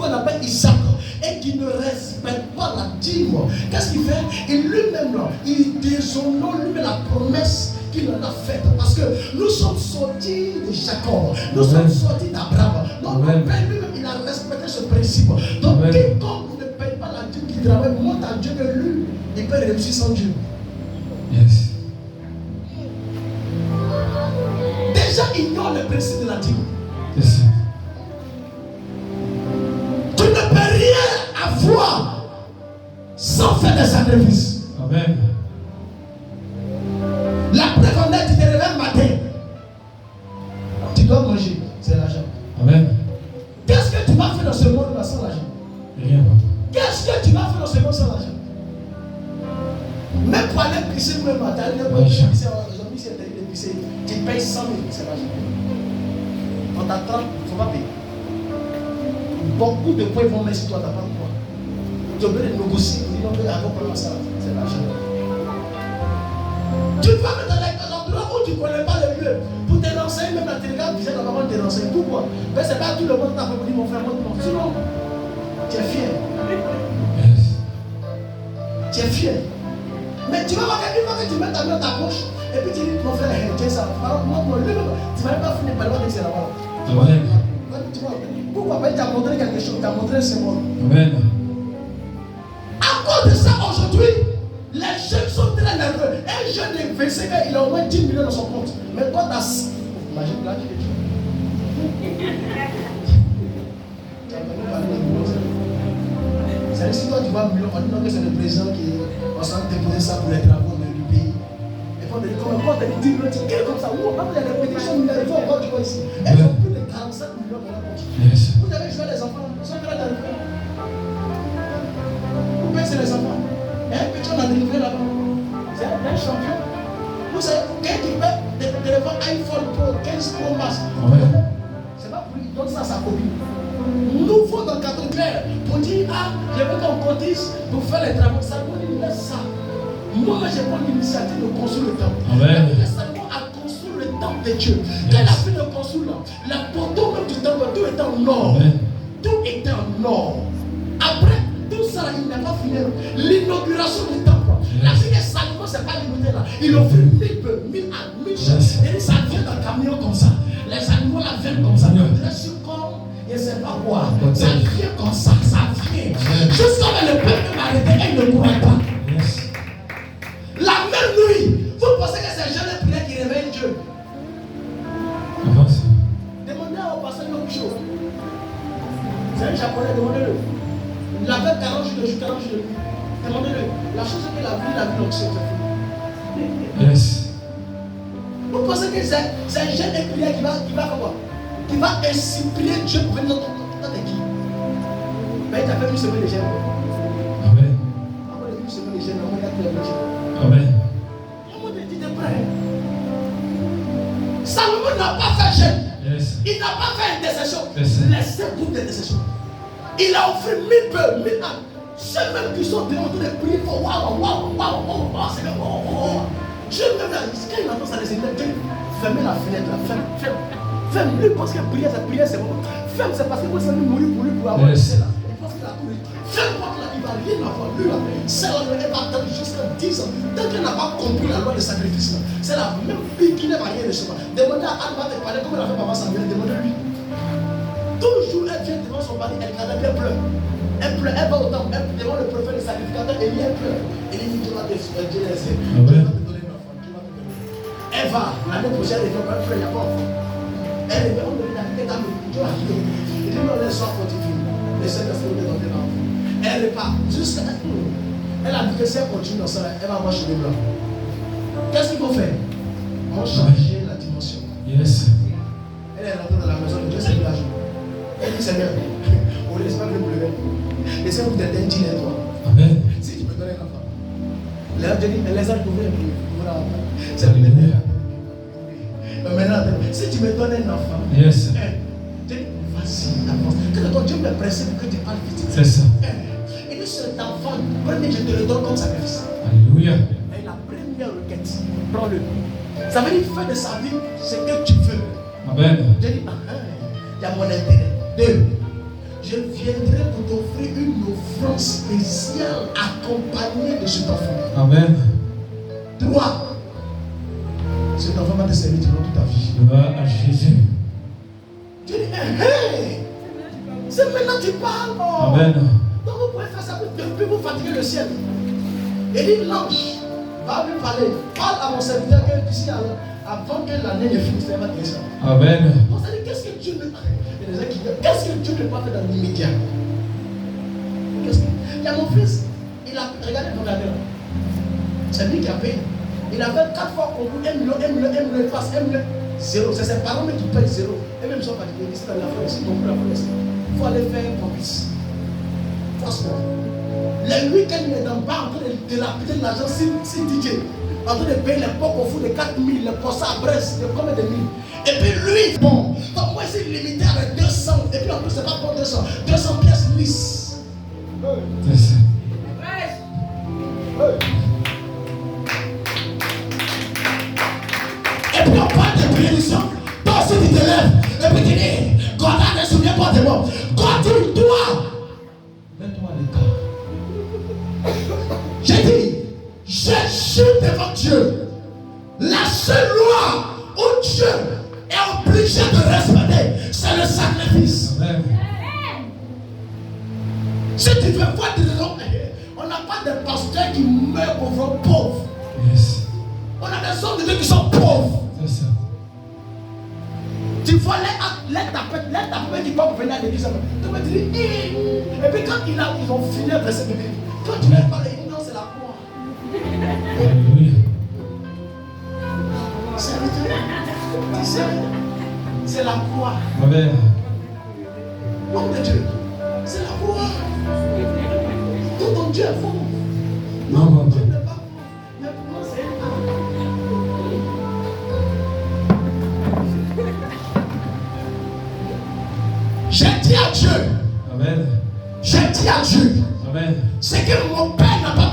qu'on appelle Isaac et qui ne respecte pas la dîme, qu'est-ce qu'il fait? Il lui-même là, il déshonore lui-même la promesse qu'il en a faite. Parce que nous sommes sortis de Jacob, nous sommes sortis d'Abraham. Donc le Père lui-même, il a respecté ce principe. Donc quiconque ne paye pas la dîme qui travaille, montre à Dieu que lui, il peut réussir sans Dieu. Yes. Déjà, ignore le principe de la dîme. Yes. Tu ne peux rien avoir sans faire des sacrifices. Amen. La preuve en est, tu te réveilles matin. Tu dois manger, c'est l'argent. Amen. Qu'est-ce que tu vas faire dans ce monde-là sans l'argent? Rien. Qu'est-ce que tu vas faire dans ce monde sans l'argent? Même pour aller pisser le matin, tu payes 100 000, c'est l'argent. On t'attend, il ne faut pas payer. Beaucoup de points vont mettre sur toi, tu n'as pas de quoi. Tu veux négocier, tu dis non, mais avant pour ça, c'est l'argent. Tu vas mettre dans l'endroit où tu ne connais pas le lieu. Pour te lancer, même la télé, tu sais que maman te lancer. Pourquoi? Mais ce n'est pas tout le monde qui t'a dit mon frère, mon frère. Sinon, tu es fier. Yes. Tu es fier. Mais tu vas voir qu'une fois que tu mets ta main dans ta poche, et puis tu dis mon frère, tiens ça. Moi, lui, tu ne vas pas finir par le voir que c'est là-bas. Amen. Pourquoi? Parce que tu as montré quelque chose, tu as montré ce monde. Amen. À cause de ça, aujourd'hui, les jeunes sont très nerveux. Un jeune de 25 ans, il a au moins 10 millions dans son compte. Mais toi, tu as... Imagine là, tu c'est si toi tu vois un million, on dit non que c'est le président qui est en train de déposer ça pour les travaux du pays. Et puis on te dit comment on te dit 10 millions, tu dis comme ça. Ou même les répétitions, il arrive encore, tu vois ici. Elles ont plus de 45 millions dans la poche. Yes. Vous avez joué les enfants, ils sont prêts à arriver. Vous pensez les enfants. Et un petit on a délivré là-bas. C'est un champion. Vous savez, quand tu fais des téléphones iPhone Pro 15 Pro Max, c'est pas pour lui, donne ça à sa copine. Nouveau dans le cadre clair pour dire ah, je veux qu'on cotise pour faire les travaux. Salomon il laisse ça. Moi, j'ai pris l'initiative de construire le temple. Amen. Salomon a construit le temple de Dieu. Quand il a fait le construire là, la porte même du temple, tout était en or. Amen. Tout était en or. Après, tout ça, il n'a pas fini. L'inauguration du temple. La fille de Salomon, c'est pas limité là. Il offre 1000 bœufs, 1000 ânes, 1000 chèvres. Et ça vient dans le camion comme ça. Les animaux là viennent comme ça. Je ne sais pas quoi. Ça vient comme ça, ça vient. Jusqu'à ce que le peuple m'arrête et il ne pourrait pas. Yes. La même nuit, vous pensez que c'est jeune prière qui réveille Dieu? Avance. Demandez au pasteur une chose. C'est un japonais, demandez-le. Il avait 40 jours de jour, 40 jours de nuit. Demandez-le. La chose qu'il a vu l'onction, c'est fini. Yes. Vous pensez que c'est un jeune prière qui va faire quoi? Qui va inspirer Dieu pour venir dans ton équipe. Mais il t'a fait une semaine de jeûne. Amen. Après une semaine de jeûne, on va faire le jeûne. Amen. On te dit de près. Salomon n'a pas fait jeûne. Yes. Il n'a pas fait intercession. Yes. Laissez pour d'intercession. Il a offert 1000 bœufs, 1000 ânes. Ceux-mêmes qui sont en train de prier pour waouh, c'est le waouh. Dieu même là, quand il entend ça, les Seigneurs, Dieu, fermez la fenêtre là, ferme. Ferme, lui pense que prière c'est bon. Ferme, c'est parce que moi, ça veut mourir pour lui pour avoir le ciel là. Il pense qu'il a tout. Ferme porte là, il va rien avoir. Lui là, celle-là, elle va attendre jusqu'à 10 ans. Tant qu'elle n'a pas compris la loi de sacrifice là, c'est la même fille qui n'a pas rien de chemin. Demandez à Anne de parler comme elle a fait papa Samuel, demandez-lui. Toujours elle vient devant son mari, elle pleure. Elle pleure, elle va au temple, elle devant le prophète, le sacrificateur, et elle pleure. Et il dit, Dieu va te donner un enfant. Elle va, l'année prochaine, elle va pleure, il n'y a pas d'enfant. Elle est on devait naviguer dans le Dieu. Il dit non, laisse-moi fortifier. Laissez-moi faire des enfants. Elle repart jusqu'à elle a dit que si elle continue dans ça, elle va avoir chez les blancs. Qu'est-ce qu'il faut faire? On change la dimension. Yes. Elle est rentrée dans la maison de Dieu, c'est la journée. Elle dit Seigneur, on laisse pas le pleurer. Laissez-moi vous t'aider un dîner toi. Amen. Si tu me donnes un enfant. Là, Dieu dit, les a trouvés un peu. C'est le meilleur. Maintenant, si tu me donnes un enfant, yes. Dieu dit, vas-y, avance. Quand Dieu me presse pour que tu parles vite. C'est ça. Et dit, cet enfant, premier, je te le donne comme sacrifice. Alléluia. Et la première requête, prends-le. Ça veut dire, fais de sa vie ce que tu veux. Amen. Dieu dit, il y a mon intérêt. 2, je viendrai pour t'offrir une offrande spéciale accompagnée de cet enfant. Amen. 3. Cet enfant va te servir durant toute ta vie. Gloire à Jésus. Tu dis, hey, c'est maintenant que tu parles. Oh. Amen. Donc vous pouvez faire ça pour vous fatiguer le ciel. Et dit, l'ange va lui parler. Parle à mon serviteur que d'ici avant que l'année ne finisse, il va te laisser. Amen. On s'est dit, qu'est-ce que Dieu ne qu'est-ce que Dieu ne peut pas faire dans l'immédiat? Il y a mon fils, il a regardé mon année. C'est lui qui a payé. Il avait 4 fois concours, 1 million, il passe 1 million. 0. C'est ses parents qui payent 0. Et même ils sont fatigués. Ils sont dans la France, ils n'ont plus la France. Il faut aller faire un complice. Franchement. Les week-ends, il est dans le bar en train de lapider l'argent si DJ. En train de payer les pots au fond de 4 000, les poissons à Brest, de combien de mille. Et puis lui, bon, donc moi c'est limité avec 200. Et puis en plus, c'est pas pour 200. 200 pièces lisses. Yes. Et puis on parle de bénédiction. Toi aussi tu te lèves. Et puis tu dis, God ne souvient pas de moi. God dit, toi, mets-toi à l'écart. J'ai dit, je jure devant Dieu. La seule loi où Dieu est obligé de respecter, c'est le sacrifice. Amen. Si tu veux voir des gens, on n'a pas de pasteurs qui meurent pour pauvres. Yes. On a des hommes de Dieu qui sont pauvres. C'est ça. Tu vois les tapés qui peuvent venir à l'église. Tu vas dire, et puis quand ils ont fini le verset biblique, quand tu leur parles, ils disent non, c'est la croix. Alléluia. C'est la croix. Amen. Homme de Dieu, c'est la croix. Tout ton Dieu est faux. Non, non, Dieu non. n'est pas faux. Mais pour moi, c'est un j'ai dit à Dieu, Amen. j'ai dit à Dieu, Amen. c'est que mon père n'a pas